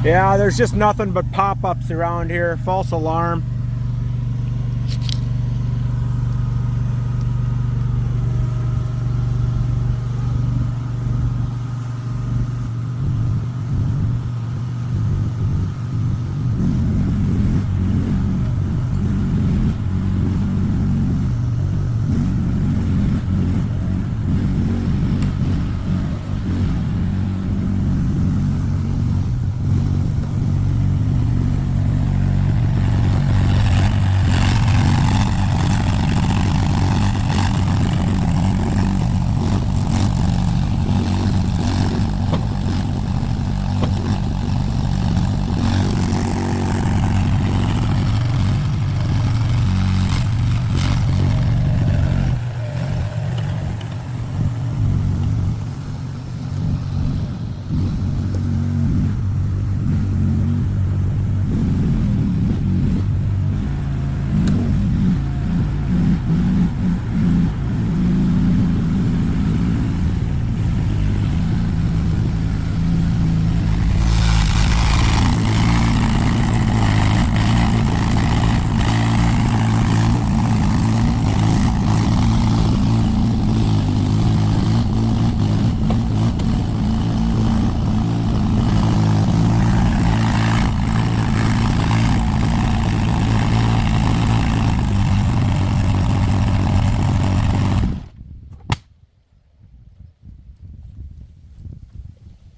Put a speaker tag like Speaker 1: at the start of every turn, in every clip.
Speaker 1: Yeah, there's just nothing but pop-ups around here. False alarm.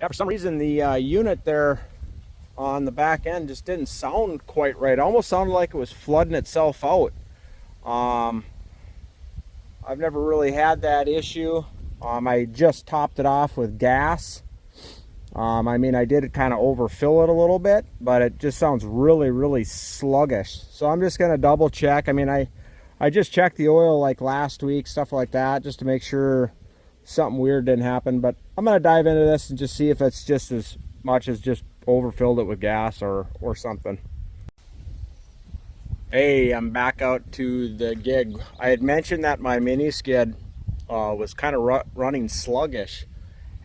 Speaker 1: Yeah, for some reason the unit there on the back end just didn't sound quite right. It almost sounded like it was flooding itself out. I've never really had that issue. I just topped it off with gas. I mean, I did kind of overfill it a little bit, but it just sounds really sluggish. So I'm just going to double check. I mean, I just checked the oil like last week, stuff like that, just to make sure something weird didn't happen. But I'm going to dive into this and just see if it's just as much as just overfilled it with gas or something. Hey, I'm back out to the gig. I had mentioned that my mini skid was kind of running sluggish,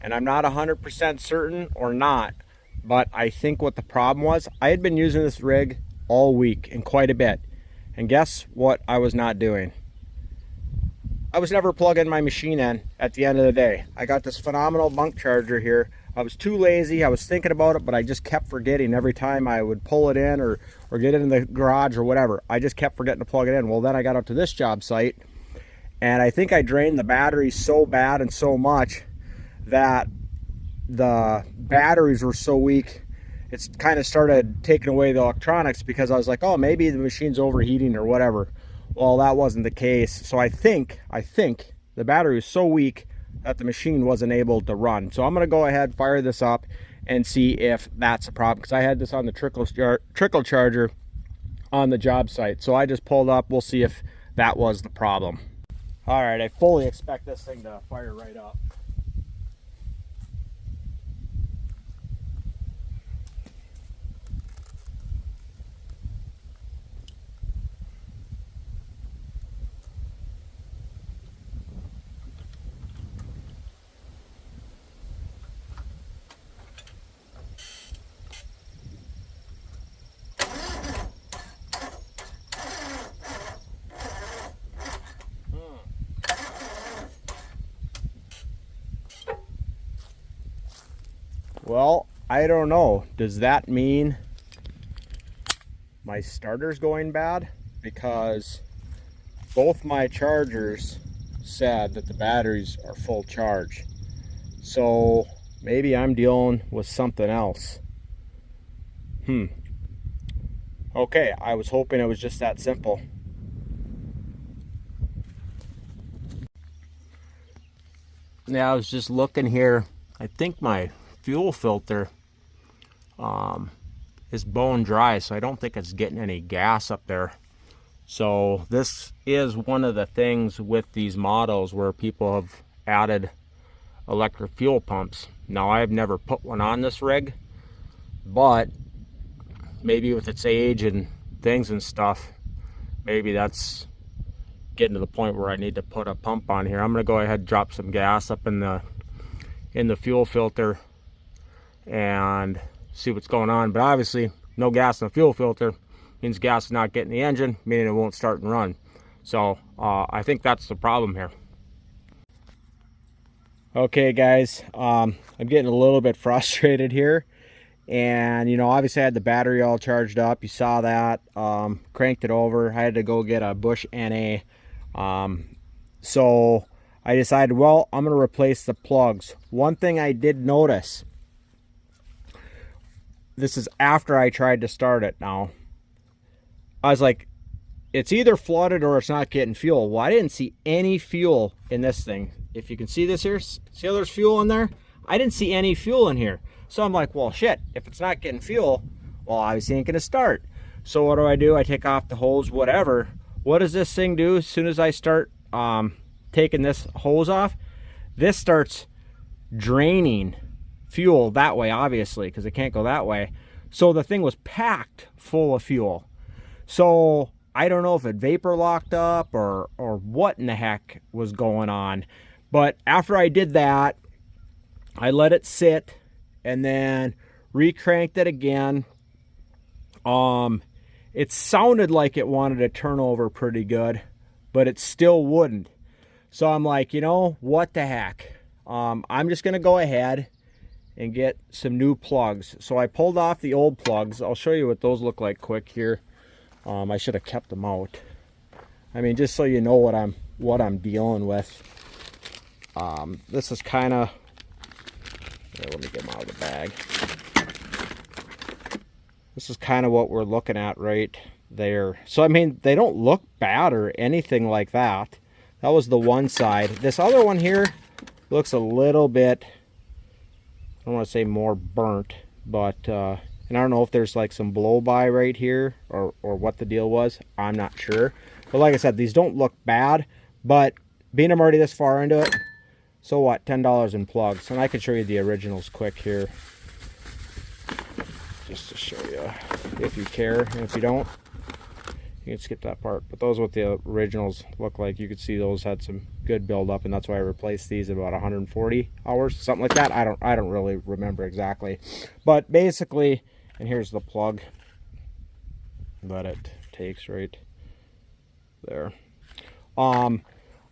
Speaker 1: and I'm not 100% certain or not, but I think what the problem was, I had been using this rig all week and quite a bit, and guess what I was not doing? I was never plugging my machine in at the end of the day. I got this phenomenal bunk charger here. I was too lazy. I was thinking about it, but I just kept forgetting every time I would pull it in or get it in the garage or whatever. I just kept forgetting to plug it in. Well, then I got out to this job site, and I think I drained the battery so bad and so much that the batteries were so weak, it's kind of started taking away the electronics, because I was like, oh, maybe the machine's overheating or whatever. Well, that wasn't the case. So I think the battery was so weak that the machine wasn't able to run. So I'm going to go ahead, fire this up, and see if that's a problem, because I had this on the trickle charger on the job site. So I just pulled up. We'll see if that was the problem. All right, I fully expect this thing to fire right up. Well, I don't know. Does that mean my starter's going bad? Because both my chargers said that the batteries are full charge. So maybe I'm dealing with something else. Okay, I was hoping it was just that simple. Yeah, I was just looking here. I think my fuel filter is bone dry, so I don't think it's getting any gas up there. So this is one of the things with these models where people have added electric fuel pumps. Now, I've never put one on this rig, but maybe with its age and things and stuff, maybe that's getting to the point where I need to put a pump on here. I'm going to go ahead and drop some gas up in the fuel filter and see what's going on. But obviously, no gas in the fuel filter means gas is not getting the engine, meaning it won't start and run. So I think that's the problem here. Okay guys, I'm getting a little bit frustrated here. And you know, obviously I had the battery all charged up. You saw that. Cranked it over. I had to go get a Bush NA. So I decided, well, I'm going to replace the plugs. One thing I did notice, this is after I tried to start it now, I was like, it's either flooded or it's not getting fuel. Well, I didn't see any fuel in this thing. If you can see this here, see how there's fuel in there? I didn't see any fuel in here. So I'm like, well, shit, if it's not getting fuel, well, obviously it ain't gonna start. So what do? I take off the hose, whatever. What does this thing do? As soon as I start taking this hose off, this starts draining fuel that way, obviously, because it can't go that way. So the thing was packed full of fuel. So I don't know if it vapor locked up or what in the heck was going on. But after I did that, I let it sit and then recranked it again. It sounded like it wanted to turn over pretty good, but it still wouldn't. So I'm like, you know, what the heck? I'm just gonna go ahead and get some new plugs. So I pulled off the old plugs. I'll show you what those look like quick here. I should have kept them out. I mean, just so you know what I'm dealing with. This is kind of, let me get them out of the bag. This is kind of what we're looking at right there. So I mean, they don't look bad or anything like that. That was the one side. This other one here looks a little bit, I don't want to say more burnt, but and I don't know if there's like some blow by right here or what the deal was. I'm not sure. But like I said, these don't look bad, but being I'm already this far into it, so what, $10 in plugs. And I can show you the originals quick here, just to show you if you care. And if you don't, you can skip that part. But those are what the originals look like. You could see those had some good buildup, and that's why I replaced these at about 140 hours, something like that. I don't really remember exactly. But basically, and here's the plug that it takes right there. I'm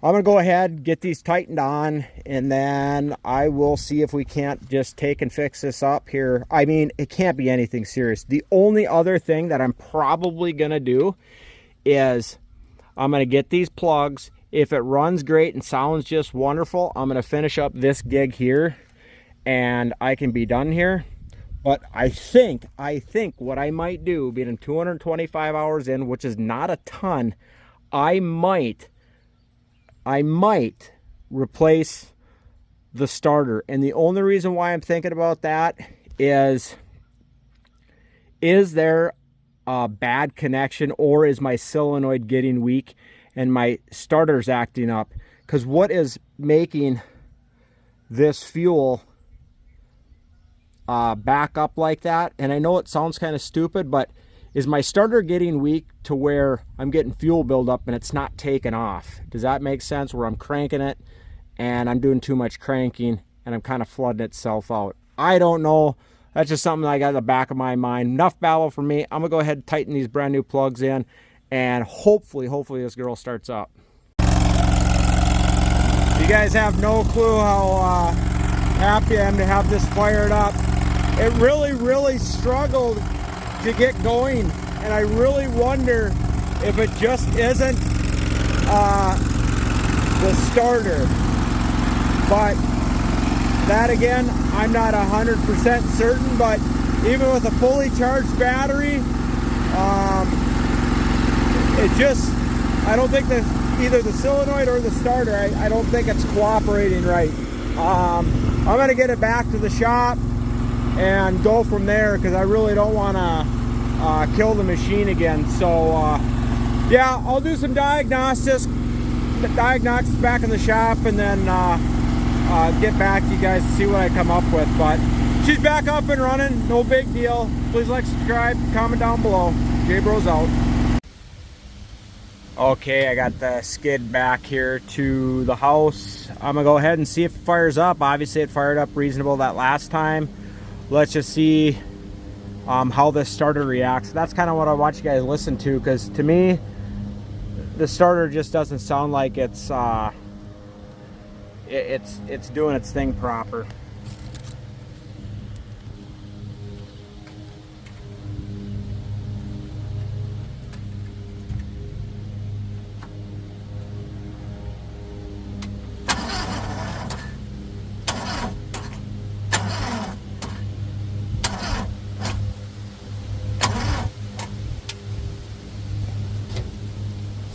Speaker 1: gonna go ahead, get these tightened on, and then I will see if we can't just take and fix this up here. I mean, it can't be anything serious. The only other thing that I'm probably gonna do is I'm gonna get these plugs. If it runs great and sounds just wonderful, I'm gonna finish up this gig here and I can be done here. But I think what I might do, being 225 hours in, which is not a ton, I might replace the starter. And the only reason why I'm thinking about that is there a bad connection, or is my solenoid getting weak and my starter's acting up? Because what is making this fuel back up like that, and I know it sounds kind of stupid, but is my starter getting weak to where I'm getting fuel buildup and it's not taking off? Does that make sense? Where I'm cranking it and I'm doing too much cranking and I'm kind of flooding itself out. I don't know. That's just something I got in the back of my mind. Enough babble for me. I'm gonna go ahead and tighten these brand new plugs in, and hopefully this girl starts up. You guys have no clue how happy I am to have this fired up. It really struggled to get going, and I really wonder if it just isn't the starter. But that again, I'm not 100% certain, but even with a fully charged battery, I don't think that either the solenoid or the starter, I don't think it's cooperating right. I'm gonna get it back to the shop and go from there, because I really don't want to kill the machine again. So yeah, I'll do some diagnostics back in the shop, and then get back to you guys to see what I come up with. But she's back up and running, no big deal. Please like, subscribe, comment down below. J-Bros out. Okay, I got the skid back here to the house. I'm gonna go ahead and see if it fires up. Obviously it fired up reasonable that last time. Let's just see how this starter reacts. That's kind of what I want you guys to listen to, because to me, the starter just doesn't sound like it's doing its thing proper.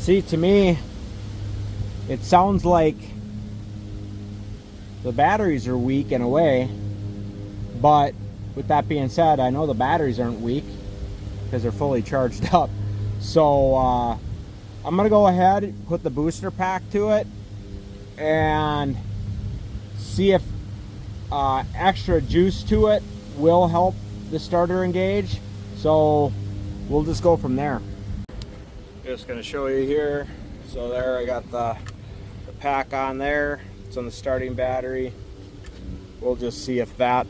Speaker 1: See, to me, it sounds like the batteries are weak in a way, but with that being said, I know the batteries aren't weak because they're fully charged up. So I'm gonna go ahead and put the booster pack to it and see if extra juice to it will help the starter engage. So we'll just go from there. Just going to show you here. So there, I got the pack on there. It's on the starting battery. We'll just see if that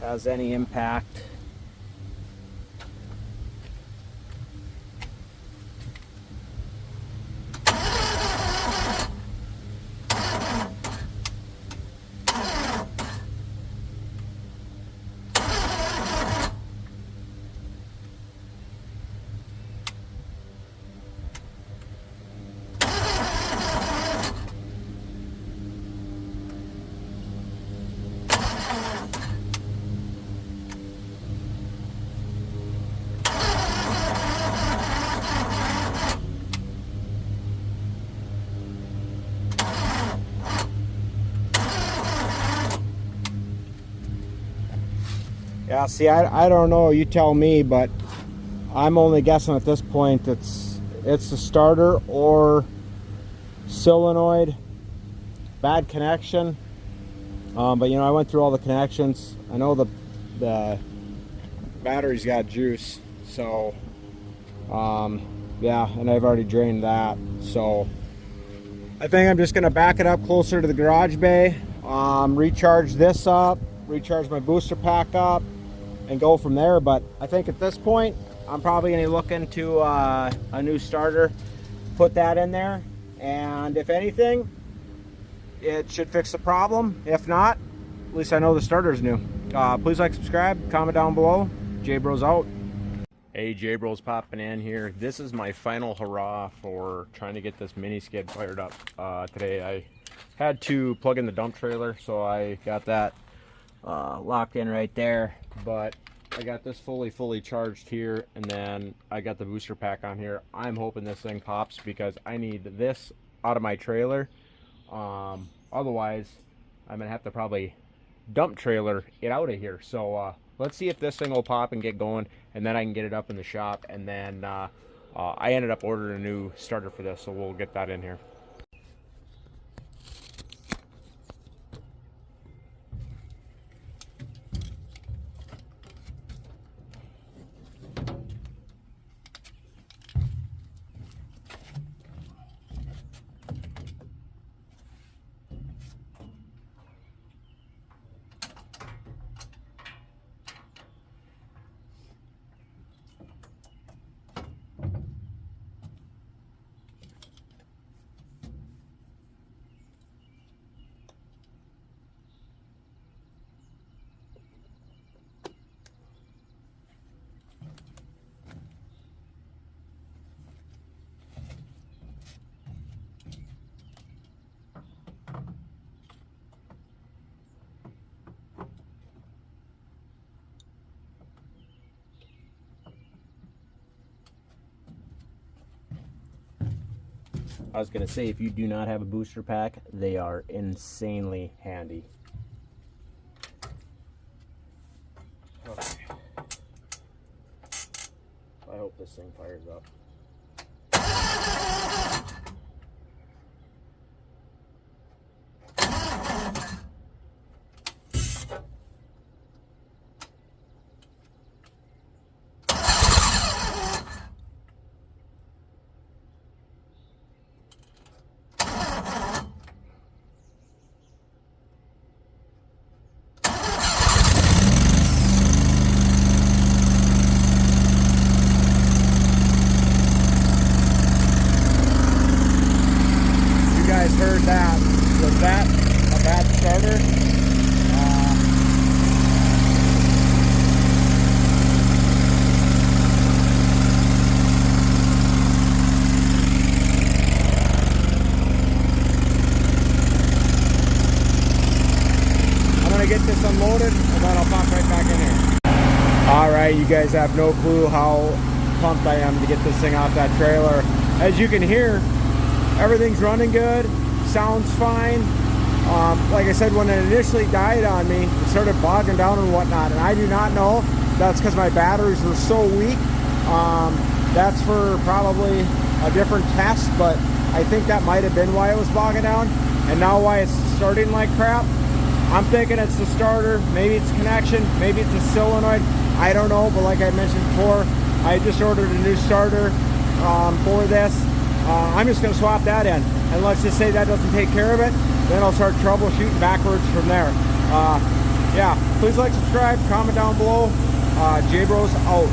Speaker 1: has any impact. Yeah, see, I don't know, you tell me, but I'm only guessing at this point it's the starter or solenoid, bad connection. But you know, I went through all the connections. I know the battery's got juice, so yeah, and I've already drained that. So I think I'm just gonna back it up closer to the garage bay, recharge this up, recharge my booster pack up, and go from there. But I think at this point I'm probably going to look into a new starter, put that in there, and if anything, it should fix the problem. If not, at least I know the starter's new. Please like, subscribe, comment down below. J-Bros out. Hey, J-Bros popping in here. This is my final hurrah for trying to get this mini skid fired up today. I had to plug in the dump trailer, so I got that locked in right there, but I got this fully charged here, and then I got the booster pack on here. I'm hoping this thing pops because I need this out of my trailer. Otherwise I'm gonna have to probably dump trailer it out of here. So let's see if this thing will pop and get going, and then I can get it up in the shop. And then I ended up ordering a new starter for this, so we'll get that in here. I was gonna say, if you do not have a booster pack, they are insanely handy. Okay. I hope this thing fires up. loaded, and then I'll pop right back in here. All right, you guys have no clue how pumped I am to get this thing off that trailer. As you can hear, everything's running good, sounds fine. Like I said, when it initially died on me, it started bogging down and whatnot, and I do not know if that's because my batteries were so weak. That's for probably a different test, but I think that might have been why it was bogging down. And now why it's starting like crap, I'm thinking it's the starter, maybe it's connection, maybe it's a solenoid, I don't know. But like I mentioned before, I just ordered a new starter for this. I'm just going to swap that in, and let's just say that doesn't take care of it, then I'll start troubleshooting backwards from there. Yeah, please like, subscribe, comment down below. J Bros out.